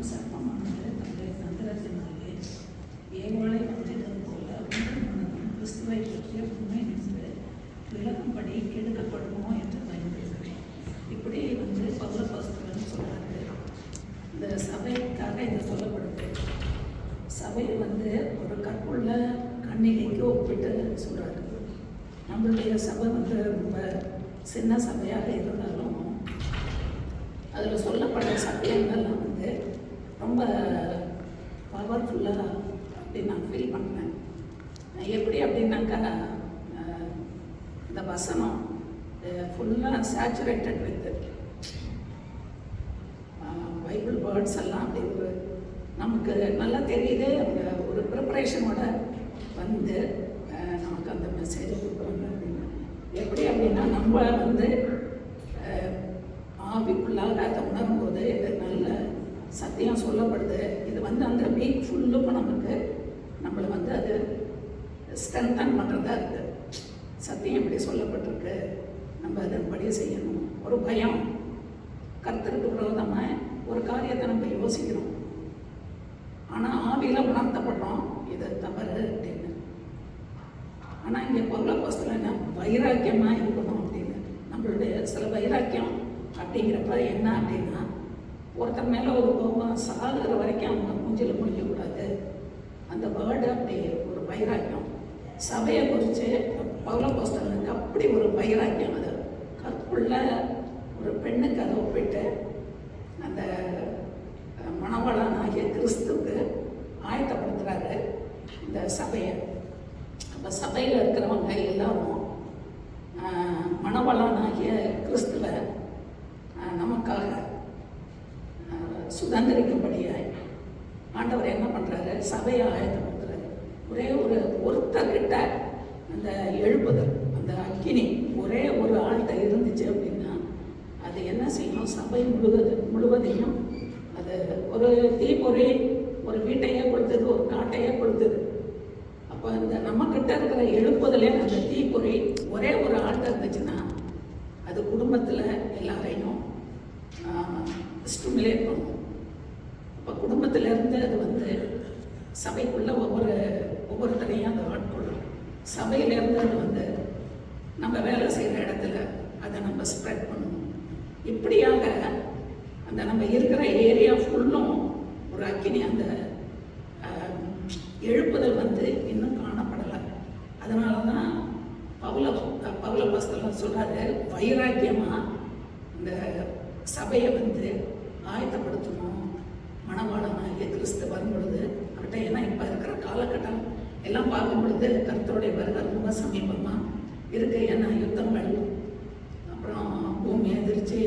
சர்ப்பமானது தன்னுடைய தந்திரத்தினாலே ஏவாளை வஞ்சித்தது போல உங்கள் மனதும் கிறிஸ்துவை பற்றிய உண்மை நின்று விலகும்படி கெடுக்கப்படுமோ என்று பயன்படுகிறேன். இப்படி பவுலப்போஸ்தலன் சொல்கிறாரு. இந்த சபைக்காக இது சொல்லப்படுது. சபை ஒரு கற்புள்ள கன்னிகைக்கு ஒப்பிட்டு சொல்கிறாரு. நம்மளுடைய சபை ரொம்ப சின்ன சபையாக இருந்தாலும் அதில் சொல்லப்படுற சத்தியங்கள்லாம் ரொம்ப பவர்ஃபுல்லாக அப்படின்னு நான் ஃபீல் பண்ணுறேன். எப்படி அப்படின்னாக்கா இந்த வசனம் ஃபுல்லாக சேச்சுரேட்டட் வித் பைபிள் வேர்ட்ஸ் எல்லாம் அப்படி நமக்கு நல்லா தெரியுது. அவங்க ஒரு ப்ரிப்பரேஷனோட நமக்கு அந்த மெசேஜை கொடுக்குறாங்க அப்படின்னு. எப்படி அப்படின்னா நம்ம ஆவிக்குள்ளாக அதை உணரும்போது இது நல்ல சத்தியம் சொல்லப்படுது. இது அந்த வீக் ஃபுல்லுக்கும் நம்மளை அது ஸ்ட்ரென்தன் பண்ணுறதா இருக்குது. சத்தியம் இப்படி சொல்லப்பட்டிருக்கு, நம்ம அதன்படி செய்யணும். ஒரு பயம், கர்த்தருக்கு விரோதமாக ஒரு காரியத்தை நம்ம யோசிக்கிறோம், ஆனால் ஆவியில் உணர்த்தப்படுறோம் இது தவறு அப்படின்னு. ஆனால் இங்கே பவுலப்போஸ்தலன் என்ன வைராக்கியமாக இருக்கணும் அப்படின்னு. நம்மளுடைய சில வைராக்கியம் அப்படிங்கிறப்ப என்ன அப்படின்னா, ஒருத்தர் மேலே ஒரு கோபம் சாகுற வரைக்கும் அவங்க மூஞ்சில் முடிக்கக்கூடாது. அந்த வேர்டு அப்படி ஒரு வைராக்கியம். சபையை குறித்து பவுலப்போஸ்தலனுக்கு அப்படி ஒரு வைராக்கியம். அது கற்புள்ள ஒரு பெண்ணுக்கு அதை ஒப்பிட்டு அந்த மணவாளனாகிய கிறிஸ்துவுக்கு ஆயத்தப்படுத்துகிறாரு இந்த சபையை. அப்போ சபையில் இருக்கிறவங்க எல்லாரும் மணவாளனாகிய கிறிஸ்துவை நமக்காக சுதந்திரிக்கும்படியாக ஆண்டவர் என்ன பண்ணுறாரு, சபையை ஆயத்தப்படுத்துறாரு. ஒருத்தர்கிட்ட அந்த எழுப்புதல், அந்த அக்கினி ஒரே ஒரு ஆள்கிட்ட இருந்துச்சு அப்படின்னா அது என்ன செய்யும், சபை முழுவதையும் அது ஒரு தீப்பொறி ஒரு வீட்டையே கொடுத்தது, ஒரு காட்டையே கொடுத்தது. அப்போ நம்மக்கிட்ட இருக்கிற எழுப்புதலே அந்த தீப்பொறி ஒரே ஒரு ஆள்கிட்ட இருந்துச்சுன்னா அது குடும்பத்தில் எல்லாரையும் ஸ்டிமுலேட் பண்ணும். அப்போ குடும்பத்திலேருந்து அது சபைக்குள்ளே ஒவ்வொருத்தரையும் அதை ஆட்கொள்ளும். சபையிலேருந்து அது நம்ம வேலை செய்கிற இடத்துல அதை நம்ம ஸ்ப்ரெட் பண்ணணும். இப்படியாக அந்த நம்ம இருக்கிற ஏரியா ஃபுல்லும் ஒரு அக்கினி அந்த எழுப்புதல் இன்னும் காணப்படலை. அதனால தான் பவுலப்போஸ்தலன் சொல்கிறாரு, வைராக்கியமாக இந்த சபையை ஆயத்தப்படுத்தணும். மணவாளனாகிய கிறிஸ்து வரும்பொழுது அவர்கிட்ட, ஏன்னா இப்போ இருக்கிற காலகட்டம் எல்லாம் பார்க்கும் பொழுது கர்த்தருடைய வருகை ரொம்ப சமீபமாக இருக்குது. ஏன்னா யுத்தங்கள், அப்புறம் பூமி அதிர்ச்சி,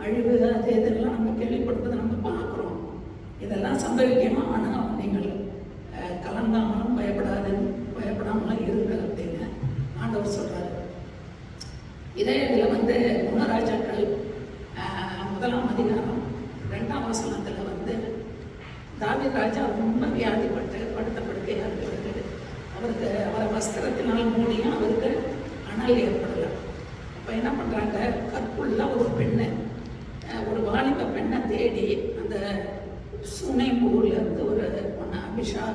அழிவு, அது இதெல்லாம் நம்ம கேள்விப்படுத்துறதை நம்ம பார்க்குறோம். இதெல்லாம் சம்பவிக்கணும். ஆனால் நீங்கள் கலங்காமலும் பயப்படாமலும் இருங்கள் அப்படின்னு ஆண்டவர் சொல்கிறார். இதே இதில் குணராஜாக்கள் 1ஆம் அதிகாரம் 2ஆம் வசனத்தில் தாவீது ராஜா ரொம்ப வியாதிப்பட்டு படுத்த படுக்கையாக இருக்கிறது. அவரை வஸ்திரத்தினால் மூடியும் அவருக்கு அனல் ஏற்படலை. அப்போ என்ன பண்ணுறாங்க, கற்புள்ள ஒரு பெண்ணை, ஒரு வாலிப பெண்ணை தேடி அந்த சுனைம் ஊர்லேருந்து ஒரு பொண்ணு அபிஷா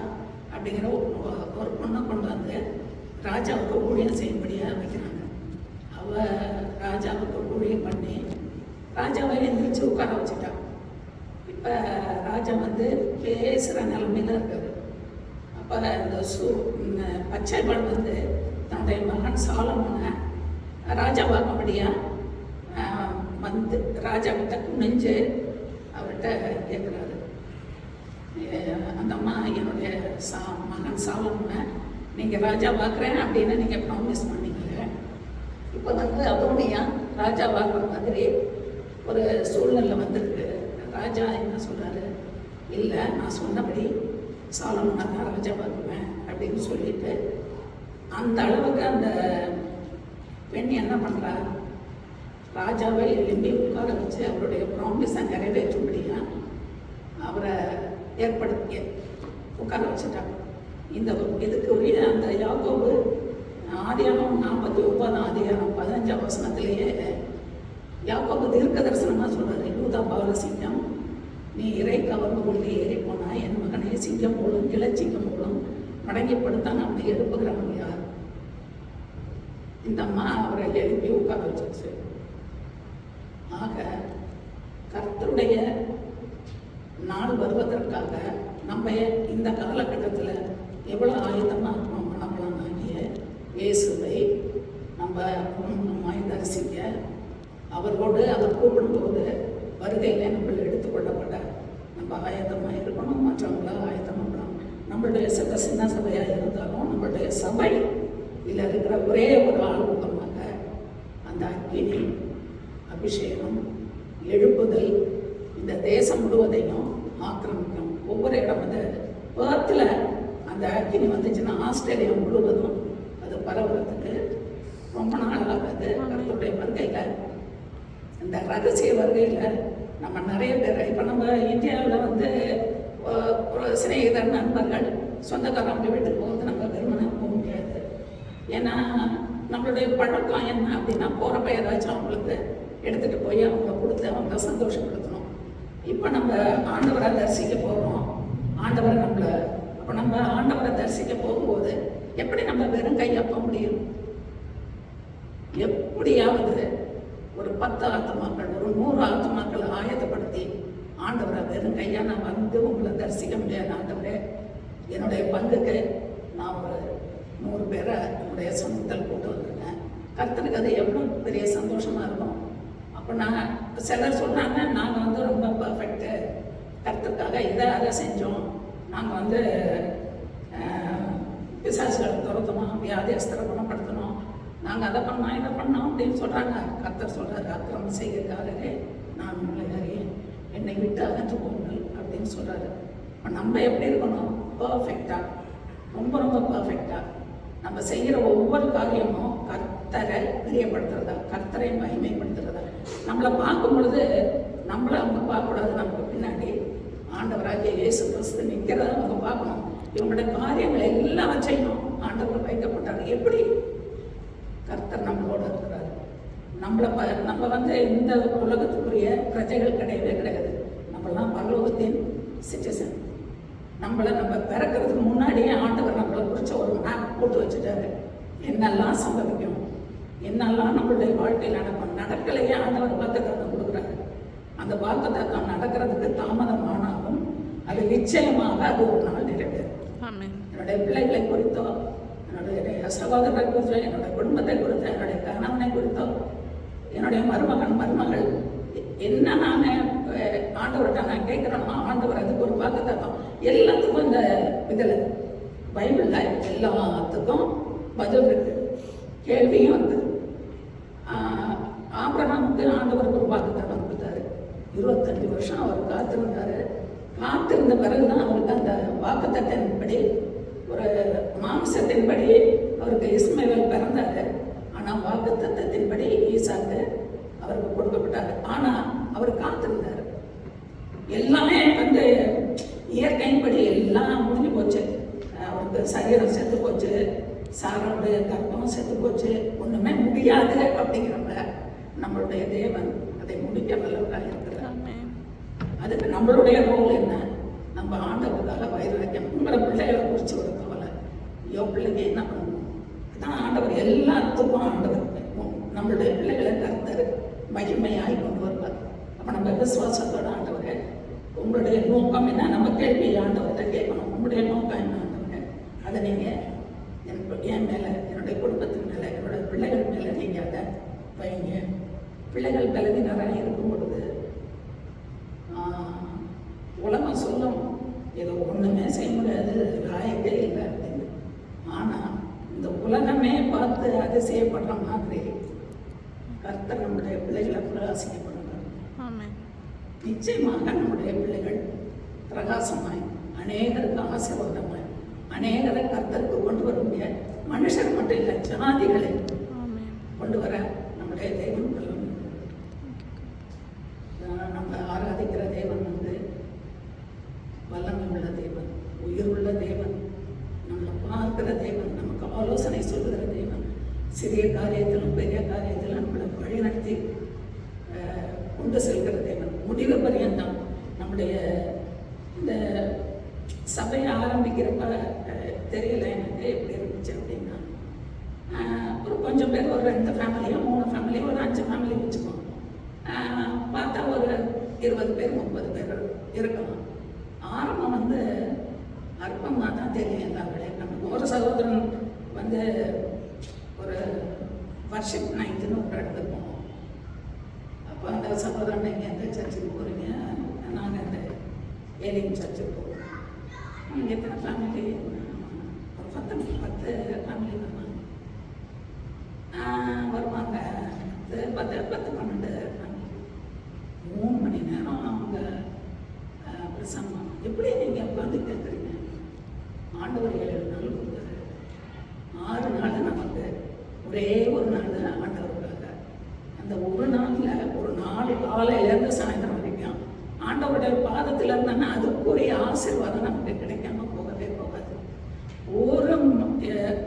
அப்படிங்கிற ஒரு பொண்ணை கொண்டு ராஜாவுக்கு ஊழியம் செய்யும்படியாக வைக்கிறாங்க. அவள் ராஜாவுக்கு ஊழியம் பண்ணி ராஜாவை எந்திரிச்சு உட்கார வச்சுட்டான். இப்போ ராஜா பேசுகிற நிலைமையில் இருக்காரு. அப்போ இந்த பச்சைபால் தன்னுடைய மகன் சாலமோனை ராஜாவாக்கும்படியாக ராஜாக்கிட்ட குனிஞ்சு அவர்கிட்ட கேட்குறாரு, அந்த அம்மா என்னுடைய மகன் சாலமோனை நீங்கள் ராஜாவாக்குறேன் அப்படின்னு நீங்கள் ப்ராமிஸ் பண்ணீங்க. இப்போ அதோடைய ராஜாவாக்குற மாதிரி ஒரு சூழ்நிலை வந்திருக்கு. ராஜா என்ன சொல்கிறாரு, இல்லை நான் சொன்னபடி சாலமோனை தான் ராஜாவாக்குவேன் அப்படின்னு சொல்லிட்டு அந்த அளவுக்கு அந்த பெண் என்ன பண்ணுறா, ராஜாவை எழும்பி உட்கார வச்சு அவருடைய ப்ராமிஸை நிறைவேற்றும்படியா அவரை ஏற்படுத்தி உட்கார வச்சுட்டாங்க. இதுக்கு உரிய அந்த யாக்கோபு ஆதியாகமம் 49ஆம் அதிகாரம் 15ஆம் வசனத்திலேயே யாக்கோபு தீர்க்க தரிசனமாக சொல்கிறார், யூதா பாலசிங்கம் நீ இறை கவர்ந்து கொண்டு ஏறி போனாய், என் மகனை சிங்கம் போலும் கிளச்சிங்கம் போலும் மடங்கிப்படுத்தான் அவனை எழுப்புகிறவன் யார்? இந்த அம்மா அவரை எழுப்பி உட்கார வச்சிருச்சு. ஆக கர்த்தருடைய நாள் வருவதற்காக நம்ம இந்த காலகட்டத்தில் எவ்வளோ ஆயுதமாக இருக்கோம். மணமலாம் ஆகிய இயேசுவை நம்ம தரிசிக்க அவரோடு அவர் கூப்பிடும்போது வருகையில் நம்மளை எடுத்துக்கொள்ளப்பட நம்ம ஆயத்தமாக இருக்கணும். மற்றவங்கள ஆயத்தமாக இருக்கணும். நம்மளுடைய சபை சின்ன சபையாக இருந்தாலும் நம்மளுடைய சபை இதில் இருக்கிற ஒரே ஒரு ஆள் மூலமாக அந்த அக்கினி அபிஷேகம் எழுப்புதல் இந்த தேசம் முழுவதையும் ஆக்கிரமிக்கும். ஒவ்வொரு இடம் வந்து பேர்த்தில் அந்த அக்கினி வந்துச்சுன்னா ஆஸ்திரேலியா முழுவதும் அது பரவுறதுக்கு ரொம்ப நாள் ஆகாது. கர்த்தருடைய வருகையில் இந்த ரகசிய வருகையில் நம்ம நிறைய பேர் இப்போ நம்ம இந்தியாவில் வந்து ஒரு சிநேகிதர் நண்பர்கள் சொந்தக்காரங்க வீட்டுக்கு போகுது நம்ம வெறுமனை போக முடியாது. ஏன்னா நம்மளுடைய பழக்கம் என்ன அப்படின்னா போகிறப்ப ஏதாச்சும் அவங்களுக்கு எடுத்துகிட்டு போய் அவங்க கொடுத்து அவங்கள சந்தோஷப்படுத்தணும். இப்போ நம்ம ஆண்டவரை தரிசிக்க போகிறோம். ஆண்டவரை நம்மளை அப்போ நம்ம ஆண்டவரை தரிசிக்க போகும்போது எப்படி நம்ம வெறும் கையாக போக முடியும்? எப்படியாவது ஒரு 10 ஆத்துமாக்கள் ஒரு 100 ஆத்துமாக்களை ஆயத்தப்படுத்தி ஆண்டவரை வெறும் கையாக நான் வந்து உங்களை தரிசிக்க முடியாது. ஆண்டவரே, என்னுடைய பங்குக்கு நான் ஒரு 100 பேரை என்னுடைய சொந்தத்தில் கூட்டு வந்திருக்கேன். கர்த்தருக்கு அது எவ்வளோ பெரிய சந்தோஷமாக இருக்கும். அப்போ நான் சிலர் சொல்கிறாங்க, நாங்கள் வந்து ரொம்ப பர்ஃபெக்ட்டு, கர்த்தருக்காக இதை அதை செஞ்சோம், நாங்கள் வந்து பிசாசுகளை துரத்தணும், வியாதியஸ்தரை குணப்படுத்தணும், நாங்கள் அதை பண்ணோம் இதை பண்ணோம் அப்படின்னு சொல்கிறாங்க. கர்த்தர் சொல்கிறார், அக்கிரமம் செய்கிறதுக்காகவே நான் உங்களை அறியேன், என்னை விட்டு அகன்று போங்கள் அப்படின்னு சொல்கிறாரு. இப்போ நம்ம எப்படி இருக்கணும்? பர்ஃபெக்டாக, ரொம்ப ரொம்ப பர்ஃபெக்டாக நம்ம செய்கிற ஒவ்வொரு காரியமும் கர்த்தரை பிரியப்படுத்துறதா, கர்த்தரை மகிமைப்படுத்துறதா. நம்மளை பார்க்கும் பொழுது நம்மளை அவங்க பார்க்கக்கூடாது. நமக்கு பின்னாடி ஆண்டவராகிய இயேசு கிறிஸ்து நிற்கிறத அவங்க பார்க்கணும். இவங்களுடைய காரியங்கள் எல்லாவற்றையும் ஆண்டவர் வைக்கப்பட்டார். எப்படி? கர்த்தர் நம்மளோட இருக்கிறார். நம்ம வந்து இந்த உலகத்துக்குரிய பிரஜைகள் கிடையவே கிடையாது. நம்மளாம் பரலோகத்தின் சிட்டிசன். நம்ம பிறக்கிறதுக்கு முன்னாடியே ஆண்டவர் நம்மளை குறித்த ஒரு மேப் போட்டு வச்சுட்டாரு. என்னெல்லாம் சம்பவிக்கும், என்னெல்லாம் நம்மளுடைய வாழ்க்கையில் நடக்கும். நடக்கலையே ஆண்டவர் வாக்குத்தத்தம் கொடுக்குறாரு. அந்த வாக்குத்தத்தம் நடக்கிறதுக்கு தாமதமானாலும் அது நிச்சயமாக அது ஒரு நாள் நிறைவேறும். என்னுடைய பிள்ளைகளை குறித்தோ, என்னுடைய சகோதரரை குறித்தோ, என்னுடைய குடும்பத்தை குறித்தோ, என்னுடைய கணவனை குறித்தோ, என்னுடைய மருமகள் என்ன நான் ஆண்டவர்கிட்ட நான் கேட்குறேன்னா ஆண்டவர் அதுக்கு ஒரு வாக்குத்தத்தம். எல்லாத்துக்கும் இந்த இதில் பைபிளில் எல்லாத்துக்கும் பதில் இருக்குது, கேள்வியும் இருக்குது. ஆபிரகாமுக்கு ஆண்டவருக்கு ஒரு வாக்குத்தத்தம் கொடுத்தாரு. 25 வருஷம் அவர் காத்திருந்தார். காத்திருந்த பிறகு தான் அவருக்கு அந்த வாக்குத்தத்தின்படி ஒரு மாம்சத்தின்படி அவருக்கு இஸ்மவேல் பிறந்தார். ஆனால் வாக்குத்தத்தின்படி ஈசாக்கு அவருக்கு கொடுக்கப்பட்டார். ஆனால் அவர் காத்திருந்தார். எல்லாமே வந்து இயற்கையின்படி எல்லாம் முடிஞ்சு போச்சு. அவருக்கு சரீரம் செத்து போச்சு, சாரோடைய கர்ப்பம் செத்து போச்சு, ஒன்றுமே முடியாது. அப்படிங்கிறப்ப நம்மளுடைய தேவன் அதை முடிக்க வல்லவராக இருக்கிறார். அதுக்கு நம்மளுடைய ரோல் என்ன? நம்ம ஆண்டவருக்காக வைராக்கியம். உங்களோட பிள்ளைகளை குறித்து ஒரு கவலை, ஐயோ பிள்ளைங்க என்ன பண்ணணும், அதான் ஆண்டவர் எல்லாத்துக்கும் ஆண்டவர் நம்மளுடைய பிள்ளைகளை கர்த்தர் மகிமையாய் கொண்டு வருவார். அப்போ நம்ம விசுவாசத்தோட ஆண்டவரே உங்களுடைய நோக்கம் என்ன? நம்ம கேள்வி ஆண்டவர்கிட்ட கேட்கணும். உங்களுடைய நோக்கம் என்ன ஆண்டவரே? அதை நீங்கள் என் மேலே, என்னுடைய குடும்பத்தின் மேலே, என்னுடைய பிள்ளைகள் மேலே நீங்கள் அதை வைங்க. பிள்ளைகள் பலவீனராக இருக்கும் பொழுது உலகம் சொல்லும் ஏதோ ஒன்றுமே செய்ய முடியாது, லாயக்கே இல்லை அப்படின்னு. ஆனால் இந்த உலகமே பார்த்து அதிசயப்படுற மாதிரி கர்த்தர் நம்முடைய பிள்ளைகளை பிரகாசிக்கப்படுவார். நிச்சயமாக நம்முடைய பிள்ளைகள் பிரகாசமாய் அநேகருக்கு ஆசீர்வாதமாய் அநேகரை கர்த்தருக்கு கொண்டு வர முடியாது. மனுஷர் மட்டும் இல்லை, ஜாதிகளை கொண்டு வர நம்முடைய தேவன் வல்லமை. நம்ம ஆராதிக்கிற தேவன் வந்து வல்லமை உள்ள தேவன், உயிர் உள்ள தேவன், நம்மளை பார்க்கிற தேவன், நமக்கு ஆலோசனை சொல்லுகிற தேவன், சிறிய காரியத்திலும் பெரிய காரியத்திலும் நம்மளை வழிநடத்தி கொண்டு செல்கிற தேவன், முடிவு பரியந்தம் நம்ம நம்முடைய இந்த சபையை ஆரம்பிக்கிறப்ப தெரியல எனக்கு எப்படி இருந்துச்சு அப்படின்னா, ஒரு கொஞ்சம் பேர், ஒரு 2 ஃபேமிலியோ 3 ஃபேமிலியோ ஒரு 5 ஃபேமிலி வச்சுக்கோம். பார்த்தா ஒரு 20 பேர் 30 பேர் இருக்கலாம். ஆரம்பம் வந்து அற்பமாக தான் தெரியும் எல்லா விடையும். நமக்கு ஒரு சகோதரன் வந்து ஒரு வர்ஷிப் நைட்டுன்னு ஒரு இடத்துக்கு போனோம். அப்போ அந்த சகோதரன் நீங்கள் எந்த சர்ச்சுக்கு போகிறீங்க? நாங்கள் இந்த ஏலியன் சர்ச்சுக்கு போகிறோம். அங்கே எத்தனை ஃபேமிலி? ஒரு 10 ஃபேமிலி வருவாங்க. 10-12 ஃபேமிலி. 3 மணி நேரம் அவங்க பிரசங்கம். எப்படி நீங்கள் உட்காந்து கேட்குறீங்க? ஆண்டவர் 7 நாள் கொடுத்தாரு. 6 நாள் நமக்கு, ஒரே ஒரு நாள் ஆண்டவருக்காக. அந்த ஒரு நாளில் ஒரு நாள் காலையிலேருந்து சாயந்தரம் வரைக்கும் ஆண்டவருடைய பாதத்தில் இருந்தாங்கன்னா அதுக்குரிய ஆசீர்வாதம் நமக்கு கிடைக்காம போகவே போகாது. ஒரு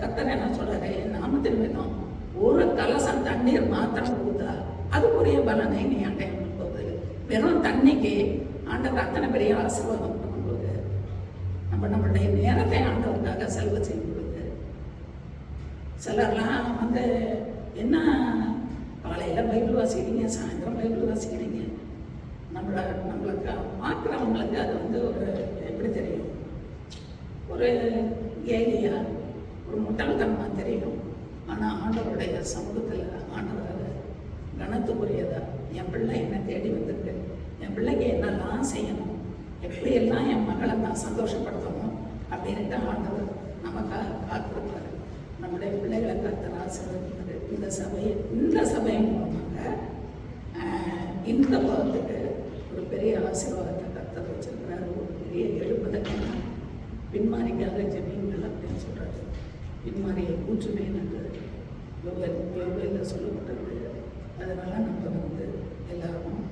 கர்த்தர் என்ன சொல்றாரு, என் நாமத்தின் மீதும் ஒரு கலசம் தண்ணீர் மாத்திரம் கொடுத்தா அதுக்குரிய பலனை நீ அடையாமல் போகுது. வெறும் தண்ணிக்கு ஆண்டவர் அத்தனை பெரிய ஆசீர்வாதம் கொடுக்கும்போது நம்மளுடைய நேரத்தை ஆண்டவருக்காக செலவு செய்யும்போது, சிலர்லாம் வந்து என்ன காலையில் பைபிள் வாசிக்கிறீங்க, சாயந்தரம் பைபிள் வாசிக்கிறீங்க. நம்மளுக்கு பார்க்குறவங்களுக்கு அது வந்து ஒரு எப்படி தெரியும், ஒரு ஏலியா, ஒரு முட்டாள்தனமாக தெரியும். ஆனால் ஆண்டவருடைய சமூகத்தில் ஆண்டவர் கனத்துக்குரியதா, என் பிள்ளை என்னை தேடி வந்திருக்கு, என் பிள்ளைக்கு என்னெல்லாம் செய்யணும், எப்படியெல்லாம் என் மகளை நான் சந்தோஷப்படுத்தணும் அப்படின்ட்டு ஆண்டவர் நமக்காக காத்திருப்பார். நம்முடைய பிள்ளைகளை கர்த்தர் ஆசீர்வதிப்பார். இந்த சபையின் மூலமாக இந்த பாவத்துக்கு ஒரு பெரிய ஆசீர்வாதத்தை கர்த்தர் வச்சிருக்கிறார். ஒரு பெரிய எழுப்புதற்கான பின்மாரிக்காக ஜெபிங்கள் அப்படின்னு சொல்கிறாரு. பின்மாரியை கூற்றுமே என்று யோகையில் சொல்லப்பட்டது. அதனால் நம்ம வந்து எல்லாரும்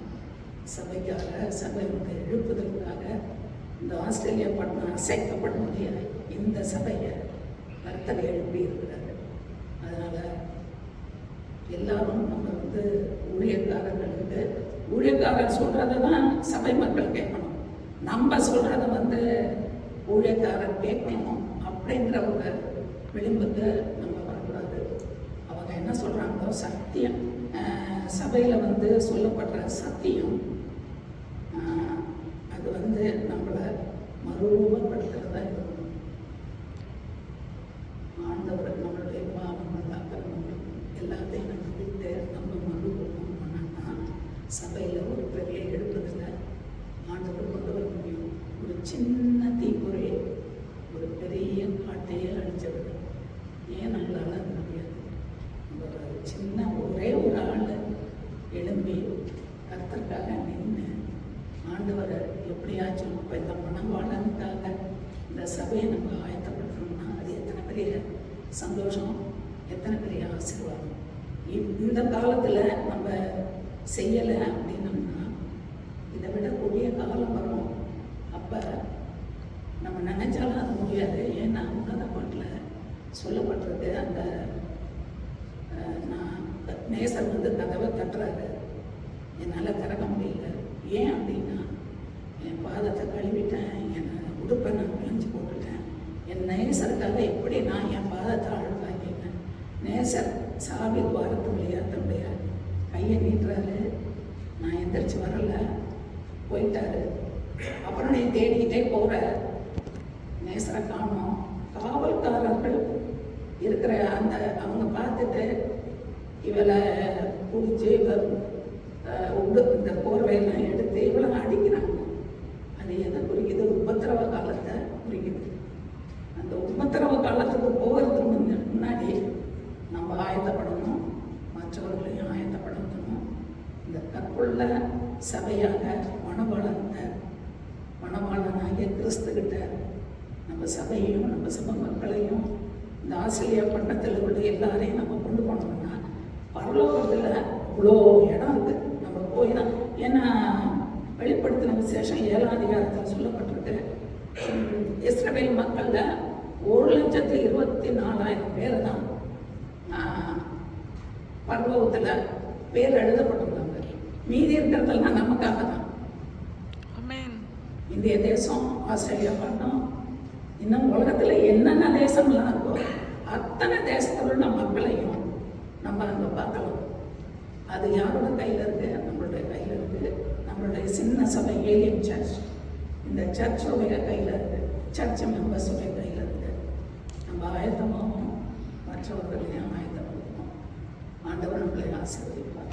சபைக்காக, சபையினுடைய எழுப்புதலுக்காக இந்த ஆஸ்திரேலியா பட்டணம் அசைக்கப்பட முடியாது இந்த சபையை கர்த்தர் எழுப்பி இருக்கிறாரு. அதனால் எல்லாரும் நம்ம வந்து ஊழியக்காரர்களுக்கு, ஊழியக்காரர் சொல்கிறத தான் சபை மக்கள் கேட்கணும். நம்ம சொல்கிறத வந்து ஊழியக்காரர் கேட்கணும் அப்படின்ற ஒரு விளிம்புக்கு நம்ம வரக்கூடாது. அவங்க என்ன சொல்கிறாங்களோ சத்தியம், சபையில் வந்து சொல்லப்படுற சத்தியம், அது வந்து நம்மளை மறுரூபப்படுத்துகிறதா இருக்கணும். ஆண்டவர் நம்மளுடைய பாவங்கள், அக்கிரமங்கள் எல்லாத்தையும் நம்ம விட்டு நம்ம மறுரூபம் பண்ணால் சபையில் ஒரு பெரிய எழுப்புதல் ஆண்டவர் கொண்டு வர முடியும். ஒரு சின்ன தீக்குறை ஒரு பெரிய காட்டையே அழிச்சிடுது. ஏன் நம்மளால் அது முடியாது? ஒரு சின்ன ஒரே ஒரு ஆள் எழும்பி கர்த்தருக்காக நின்று ஆண்டவரை எப்படியாச்சும் இப்போ இந்த மனவாளனுக்காக இந்த சபையை நம்ம ஆயத்தப்படுத்தணும்னா அது எத்தனை பெரிய சந்தோஷம், எத்தனை பெரிய ஆசீர்வாதம். இந்த காலத்தில் நம்ம செய்யலை அப்படின்னம்னா இதை விட கொடிய காலம் வரும். அப்போ நம்ம நினைச்சாலும் அது முடியாது. ஏன்னா உன்னத பாட்டில் சொல்லப்பட்டிருக்கு, அந்த நான் நேசர் வந்து கதவை தட்டுறாரு, என்னால் திறக்க முடியல. ஏன் அப்படின்னா என் பாதத்தை கழுவிட்டேன், என் உடுப்பை நான் கிழிஞ்சு போட்டுட்டேன். என் நேசருக்காக எப்படி நான் என் பாதத்தை அழுவாக்கினேன். நேசர் சாவி துவாரத்து வழியா தன்னுடைய கையை நீட்டுறாரு. நான் எந்திரிச்சு வரல, போயிட்டாரு. அப்புறம் நீ தேடிக்கிட்டே போகிற, நேசரை காணோம். காவல்காரர்கள் இருக்கிற அந்த அவங்க பார்த்துட்டு இவளை பிடிச்சி இந்த போர்வையெல்லாம் எடுத்து இவளை அடிக்கிறாங்க. அது எதை குறிக்குது? உபத்திரவ காலத்தை குறிக்குது. அந்த உபத்திரவ காலத்துக்கு போகிறதுக்கு முன்னாடி நம்ம ஆயத்தப்படணும், மற்றவர்களையும் ஆயத்தப்படுத்தணும். இந்த கற்புள்ள சபையாக மணவாளனாகிய கிறிஸ்துக்கிட்ட நம்ம சபையையும் நம்ம சபை மக்களையும் இந்த ஆஸ்திரேலியா பட்டணத்தில் உள்ள எல்லாரையும் நம்ம கொண்டு போனோம்னா பரலோகத்தில் இவ்வளோ இடம் இருக்குது. நம்ம போய் தான், ஏன்னா வெளிப்படுத்தின விசேஷம் 7ஆம் அதிகாரத்தில் சொல்லப்பட்டிருக்கு. இஸ்ரவேல் மக்களில் 1,24,000 பேர் தான் பரலோகத்தில் பேர் எழுதப்பட்டிருக்காங்க. மீதி இருக்கிறதெல்லாம் நமக்காக தான். இந்திய தேசம், ஆஸ்திரேலியா பண்ணோம், இன்னும் உலகத்தில் என்னென்ன தேசங்கள்லாம் இருக்கோ அத்தனை தேசத்தில் உள்ள மக்களையும் நம்ம அங்கே பார்க்கலாம். அது யாரோட கையில் இருக்குது? நம்மளுடைய கையில் இருக்குது. நம்மளுடைய சின்ன சபை ஏலியன் சர்ச், இந்த சர்ச்சோடைய கையில் இருக்குது, சர்ச் மெம்பர்ஸோடைய கையில் இருக்குது. நம்ம ஆயத்தமாகவும் மற்றவர்களையும் ஆயத்தமாகவும் ஆண்டவர் நம்மளை ஆசீர்வதிப்பார்.